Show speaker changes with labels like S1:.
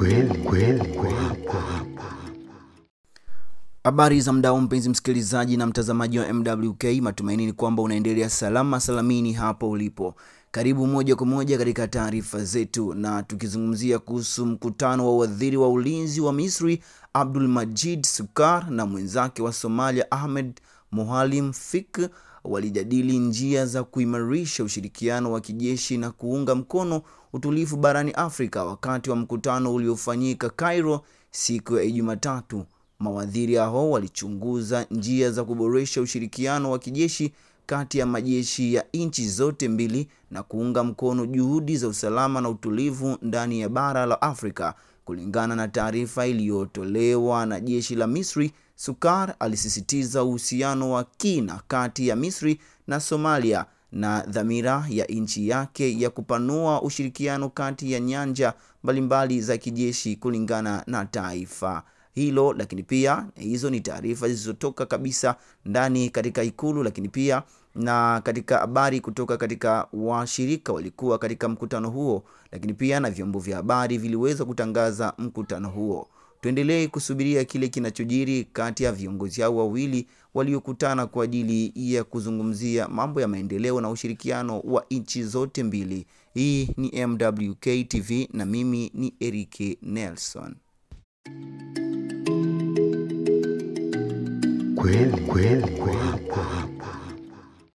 S1: kweli. Habari za mdao mpenzi msikilizaji na mtazamaji wa MWK, matumaini ni kwamba unaendelea salama salamini hapo ulipo. Karibu moja kwa moja katika taarifa zetu, na tukizungumzia kuhusu mkutano wa waziri wa ulinzi wa Misri Abdul Majid Sukar na mwenzake wa Somalia Ahmed Mohalim Fik. Walijadili njia za kuimarisha ushirikiano wa kijeshi na kuunga mkono utulivu barani Afrika wakati wa mkutano uliofanyika Cairo siku ya Jumatatu. Mawaziri hao walichunguza njia za kuboresha ushirikiano wa kijeshi kati ya majeshi ya nchi zote mbili na kuunga mkono juhudi za usalama na utulivu ndani ya bara la Afrika. Kulingana na taarifa iliyotolewa na jeshi la Misri, Sukar alisisitiza uhusiano wa kina kati ya Misri na Somalia na dhamira ya nchi yake ya kupanua ushirikiano kati ya nyanja mbalimbali za kijeshi kulingana na taifa hilo. Lakini pia hizo ni taarifa zilizotoka kabisa ndani katika ikulu, lakini pia na katika habari kutoka katika washirika walikuwa katika mkutano huo, lakini pia na vyombo vya habari viliweza kutangaza mkutano huo. Tuendelee kusubiria kile kinachojiri kati ya viongozi hao wawili waliokutana kwa ajili ya kuzungumzia mambo ya maendeleo na ushirikiano wa nchi zote mbili. Hii ni MWK TV na mimi ni Eric Nelson. Kweli.